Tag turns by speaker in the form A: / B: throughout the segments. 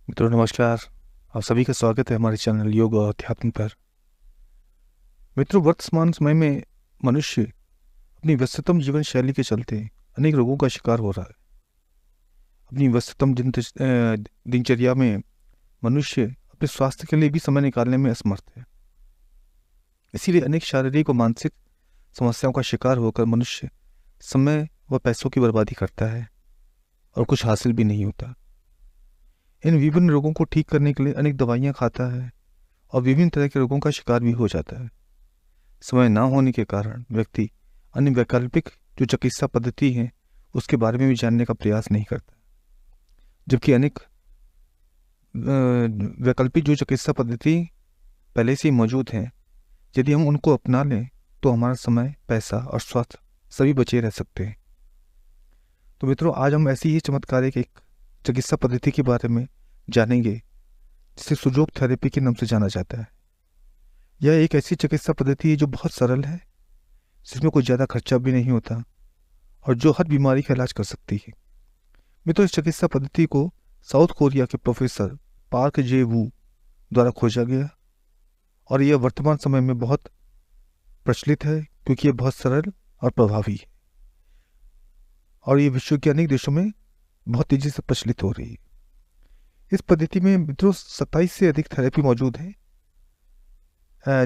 A: मित्रों नमस्कार। आप सभी का स्वागत है हमारे चैनल योग और अध्यात्म पर। मित्रों, वर्तमान समय में मनुष्य अपनी व्यस्ततम जीवन शैली के चलते अनेक रोगों का शिकार हो रहा है। अपनी व्यस्ततम दिनचर्या में मनुष्य अपने स्वास्थ्य के लिए भी समय निकालने में असमर्थ है। इसीलिए अनेक शारीरिक और मानसिक समस्याओं का शिकार होकर मनुष्य समय व पैसों की बर्बादी करता है और कुछ हासिल भी नहीं होता। इन विभिन्न रोगों को ठीक करने के लिए अनेक दवाइयाँ खाता है और विभिन्न तरह के रोगों का शिकार भी हो जाता है। समय न होने के कारण व्यक्ति अन्य वैकल्पिक जो चिकित्सा पद्धति है उसके बारे में भी जानने का प्रयास नहीं करता, जबकि अनेक वैकल्पिक जो चिकित्सा पद्धति पहले से ही मौजूद हैं, यदि हम उनको अपना लें तो हमारा समय, पैसा और स्वास्थ्य सभी बचे रह सकते हैं। तो मित्रों, आज हम ऐसी ही चमत्कारिक एक चिकित्सा पद्धति के बारे में जानेंगे जिसे सुजोग थेरेपी के नाम से जाना जाता है। यह एक ऐसी चिकित्सा पद्धति है जो बहुत सरल है, जिसमें कोई ज़्यादा खर्चा भी नहीं होता और जो हर बीमारी का इलाज कर सकती है। मित्रों, इस चिकित्सा पद्धति को साउथ कोरिया के प्रोफेसर पार्क जे वू द्वारा खोजा गया और यह वर्तमान समय में बहुत प्रचलित है क्योंकि यह बहुत सरल और प्रभावी है और ये विश्व के अनेक देशों में बहुत तेजी से प्रचलित हो रही है। इस पद्धति में मित्रों 27 से अधिक थेरेपी मौजूद है,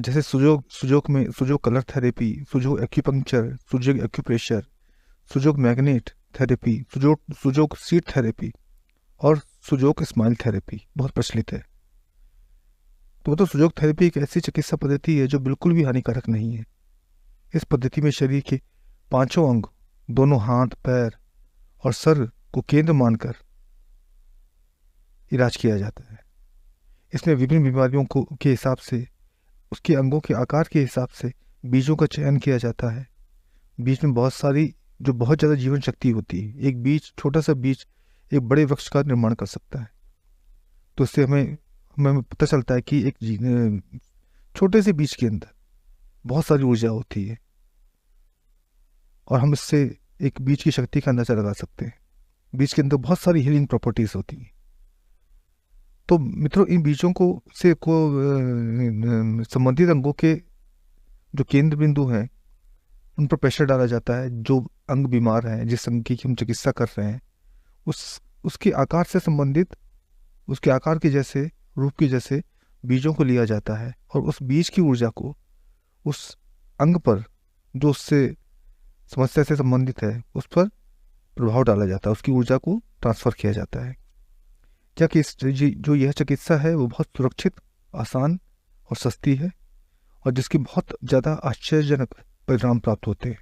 A: जैसे Su Jok colour therapy, Su Jok acupuncture, Su Jok acupressure, Su Jok magnet therapy, Su Jok seed therapy और सुजोग स्माइल थेरेपी बहुत प्रचलित है। तो सुजोग थेरेपी एक ऐसी चिकित्सा पद्धति है जो बिल्कुल भी हानिकारक नहीं है। इस पद्धति में शरीर के पांचों अंग, दोनों हाथ, पैर और सर को केंद्र मानकर इलाज किया जाता है। इसमें विभिन्न बीमारियों को के हिसाब से, उसके अंगों के आकार के हिसाब से बीजों का चयन किया जाता है। बीज में बहुत ज़्यादा जीवन शक्ति होती है। एक बीज, छोटा सा बीज एक बड़े वृक्ष का निर्माण कर सकता है। तो इससे हमें हमें पता चलता है कि एक छोटे से बीज के अंदर बहुत सारी ऊर्जा होती है और हम इससे एक बीज की शक्ति का अंदाजा लगा सकते हैं। बीज के अंदर बहुत सारी हीलिंग प्रॉपर्टीज होती हैं। तो मित्रों, इन बीजों को संबंधित अंगों के जो केंद्र बिंदु हैं उन पर प्रेशर डाला जाता है। जो अंग बीमार है, जिस अंग की हम चिकित्सा कर रहे हैं, उसके आकार से संबंधित, उसके आकार के जैसे, रूप के जैसे बीजों को लिया जाता है और उस बीज की ऊर्जा को उस अंग पर जो उससे समस्या से संबंधित है उस पर प्रभाव डाला जाता है, उसकी ऊर्जा को ट्रांसफर किया जाता है। क्या कि जो यह चिकित्सा है वो बहुत सुरक्षित, आसान और सस्ती है और जिसके बहुत ज़्यादा आश्चर्यजनक परिणाम प्राप्त होते हैं।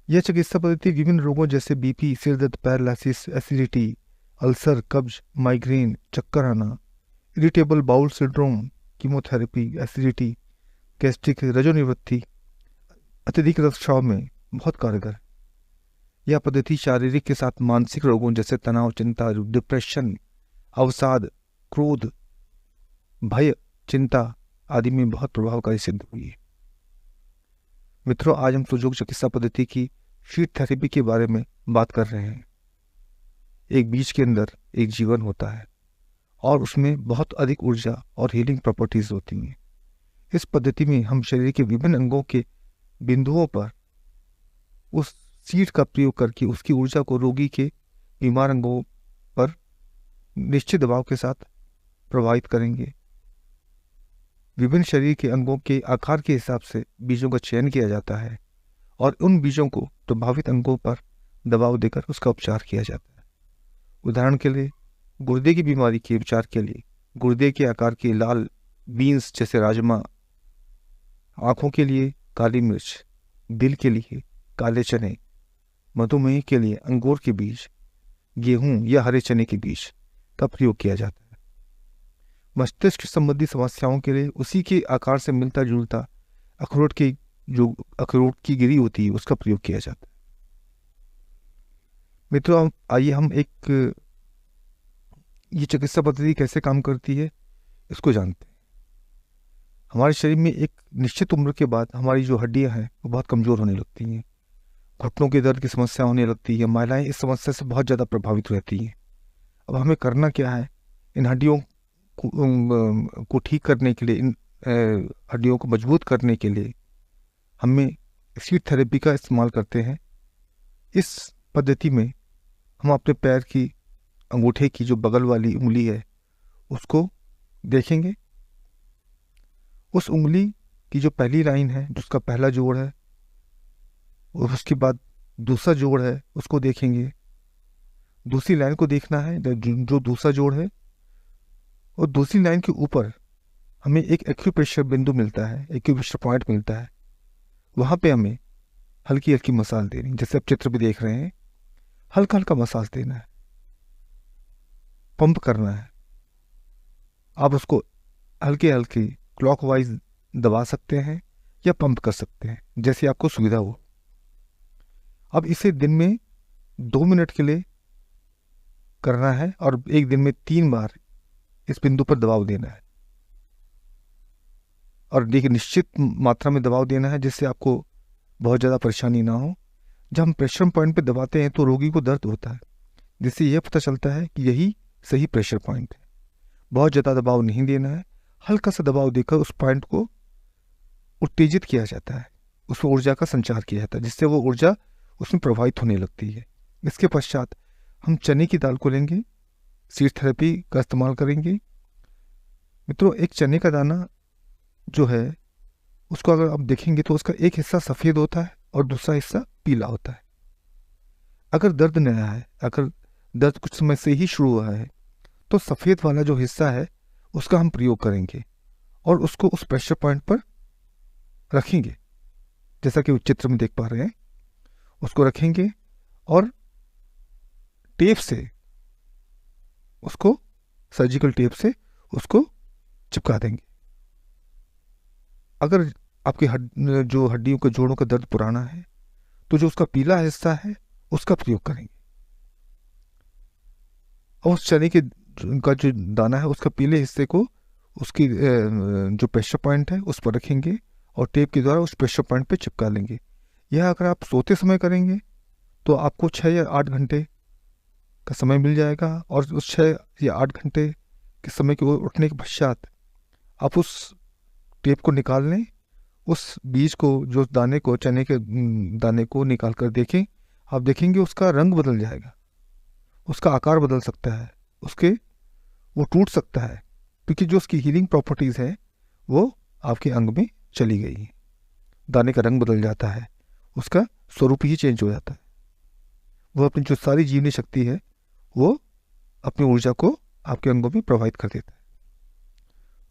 A: यह चिकित्सा पद्धति विभिन्न रोगों जैसे बीपी, सिर दर्द, पैरालिसिस, एसिडिटी, अल्सर, कब्ज, माइग्रेन, चक्कर आना, irritable bowel syndrome, chemotherapy, acidity, gastric, रजोनिवृत्ति, अत्यधिक रक्तस्राव में बहुत कारगर है। यह पद्धति शारीरिक के साथ मानसिक रोगों जैसे तनाव, चिंता, डिप्रेशन, अवसाद, क्रोध, भय, चिंता आदि में बहुत प्रभावकारी सिद्ध हुई है। मित्रों, आज हम सुजोग चिकित्सा पद्धति की शीट थेरेपी के बारे में बात कर रहे हैं। एक बीज के अंदर एक जीवन होता है और उसमें बहुत अधिक ऊर्जा और हीलिंग प्रॉपर्टीज होती हैं। इस पद्धति में हम शरीर के विभिन्न अंगों के बिंदुओं पर उस सीड का प्रयोग करके उसकी ऊर्जा को रोगी के बीमार अंगों पर निश्चित दबाव के साथ प्रभावित करेंगे। विभिन्न शरीर के अंगों के आकार के हिसाब से बीजों का चयन किया जाता है और उन बीजों को प्रभावित अंगों पर दबाव देकर उसका उपचार किया जाता है। उदाहरण के लिए, गुर्दे की बीमारी के उपचार के लिए गुर्दे के आकार के लाल बीन्स जैसे राजमा, आँखों के लिए काली मिर्च, दिल के लिए काले चने, मधुमेह के लिए अंगूर के बीज, गेहूं या हरे चने के बीज का प्रयोग किया जाता है। मस्तिष्क संबंधी समस्याओं के लिए उसी के आकार से मिलता जुलता अखरोट की गिरी होती है उसका प्रयोग किया जाता है। मित्रों, आइए हम ये चिकित्सा पद्धति कैसे काम करती है इसको जानते हैं। हमारे शरीर में एक निश्चित उम्र के बाद हमारी जो हड्डियां हैं वो बहुत कमज़ोर होने लगती हैं। घुटनों के दर्द की समस्या होने लगती है। महिलाएं इस समस्या से बहुत ज़्यादा प्रभावित रहती हैं। अब हमें करना क्या है, इन हड्डियों को ठीक करने के लिए, इन हड्डियों को मजबूत करने के लिए हमें सीड थेरेपी का इस्तेमाल करते हैं। इस पद्धति में हम अपने पैर की अंगूठे की जो बगल वाली उंगली है उसको देखेंगे। उस उंगली की जो पहली लाइन है, जिसका पहला जोड़ है, और उसके बाद दूसरा जोड़ है उसको देखेंगे। दूसरी लाइन को देखना है जो दूसरा जोड़ है, और दूसरी लाइन के ऊपर हमें एक एक्यूप्रेशर बिंदु मिलता है, एक्यूप्रेशर पॉइंट मिलता है। वहाँ पे हमें हल्की हल्की मसाज देनी, जैसे आप चित्र भी देख रहे हैं, हल्का हल्का मसाज देना है, पंप करना है। आप उसको हल्के हल्के क्लॉकवाइज दबा सकते हैं या पंप कर सकते हैं, जैसे आपको सुविधा हो। अब इसे दिन में 2 मिनट के लिए करना है और एक दिन में 3 बार इस बिंदु पर दबाव देना है, और एक निश्चित मात्रा में दबाव देना है जिससे आपको बहुत ज़्यादा परेशानी ना हो। जब हम प्रेशर पॉइंट पे दबाते हैं तो रोगी को दर्द होता है, जिससे यह पता चलता है कि यही सही प्रेशर पॉइंट है। बहुत ज़्यादा दबाव नहीं देना है, हल्का सा दबाव देकर उस पॉइंट को उत्तेजित किया जाता है, उसमें ऊर्जा का संचार किया जाता है, जिससे वो ऊर्जा उसमें प्रवाहित होने लगती है। इसके पश्चात हम चने की दाल को लेंगे, सीड थेरेपी का इस्तेमाल करेंगे। मित्रों, एक चने का दाना जो है उसको अगर आप देखेंगे तो उसका एक हिस्सा सफ़ेद होता है और दूसरा हिस्सा पीला होता है। अगर दर्द नया है, अगर दर्द कुछ समय से ही शुरू हुआ है, तो सफ़ेद वाला जो हिस्सा है उसका हम प्रयोग करेंगे और उसको उस प्रेशर पॉइंट पर रखेंगे, जैसा कि चित्र में देख पा रहे हैं। उसको रखेंगे और टेप से उसको, सर्जिकल टेप से उसको चिपका देंगे। अगर आपके जो हड्डियों के जोड़ों का दर्द पुराना है तो जो उसका पीला हिस्सा है उसका प्रयोग करेंगे, और उस चने के का जो दाना है उसका पीले हिस्से को उसकी जो प्रेशर पॉइंट है उस पर रखेंगे और टेप के द्वारा उस प्रेशर पॉइंट पे चिपका लेंगे। यह अगर आप सोते समय करेंगे तो आपको 6 या 8 घंटे का समय मिल जाएगा, और उस 6 या 8 घंटे के समय के उठने के पश्चात आप उस टेप को निकाल लें, उस बीज को, जो दाने को, चने के दाने को निकाल कर देखें। आप देखेंगे उसका रंग बदल जाएगा, उसका आकार बदल सकता है, वो टूट सकता है, क्योंकि जो उसकी हीलिंग प्रॉपर्टीज़ है वो आपके अंग में चली गई है। दाने का रंग बदल जाता है, उसका स्वरूप ही चेंज हो जाता है, वो अपनी जो सारी जीवनी शक्ति है वो अपनी ऊर्जा को आपके अंगों में प्रवाहित कर देता है।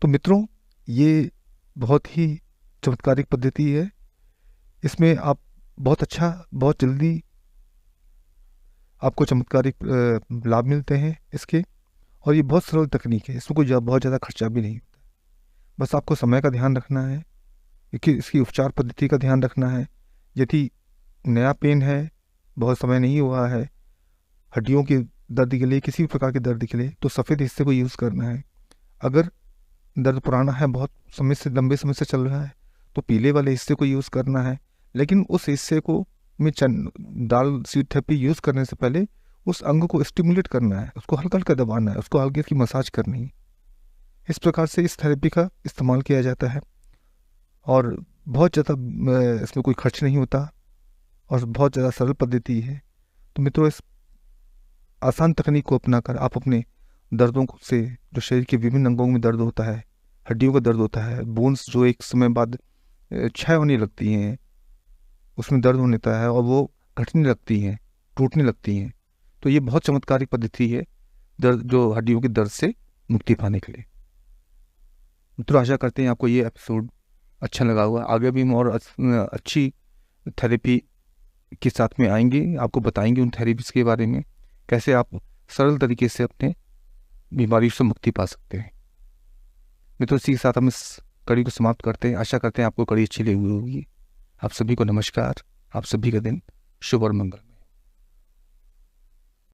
A: तो मित्रों, ये बहुत ही चमत्कारिक पद्धति है। इसमें आप बहुत जल्दी आपको चमत्कारिक लाभ मिलते हैं इसके, और ये बहुत सरल तकनीक है, इसमें कोई बहुत ज़्यादा खर्चा भी नहीं होता। बस आपको समय का ध्यान रखना है, इसकी उपचार पद्धति का ध्यान रखना है। यदि नया पेन है, बहुत समय नहीं हुआ है, हड्डियों के दर्द के लिए, किसी भी प्रकार के दर्द के लिए, तो सफ़ेद हिस्से को यूज़ करना है। अगर दर्द पुराना है, बहुत समय से, लंबे समय से चल रहा है, तो पीले वाले हिस्से को यूज़ करना है। लेकिन उस हिस्से को में दाल सीड थेरेपी यूज़ करने से पहले उस अंग को स्टिमुलेट करना है, उसको हल्का हल्का दबाना है, उसको हल्की हल्की मसाज करनी है। इस प्रकार से इस थेरेपी का इस्तेमाल किया जाता है, और बहुत ज़्यादा इसमें कोई खर्च नहीं होता, और बहुत ज़्यादा सरल पद्धति है। तो मित्रों, इस आसान तकनीक को अपनाकर आप अपने दर्दों से, जो शरीर के विभिन्न अंगों में दर्द होता है, हड्डियों का दर्द होता है, बोन्स जो एक समय बाद क्षय होने लगती हैं, उसमें दर्द होने लगता है और वो घटने लगती हैं, टूटने लगती हैं, तो ये बहुत चमत्कारिक पद्धति है दर्द, जो हड्डियों के दर्द से मुक्ति पाने के लिए। मित्रों, आशा करते हैं आपको ये एपिसोड अच्छा लगा होगा। आगे भी हम और अच्छी थेरेपी के साथ में आएंगे, आपको बताएंगे उन थेरेपीज के बारे में, कैसे आप सरल तरीके से अपने बीमारी से मुक्ति पा सकते हैं। मित्रों, इसी के साथ हम इस कड़ी को समाप्त करते हैं। आशा करते हैं आपको कड़ी अच्छी लगी होगी। आप सभी को नमस्कार। आप सभी का दिन शुभ और मंगलमय।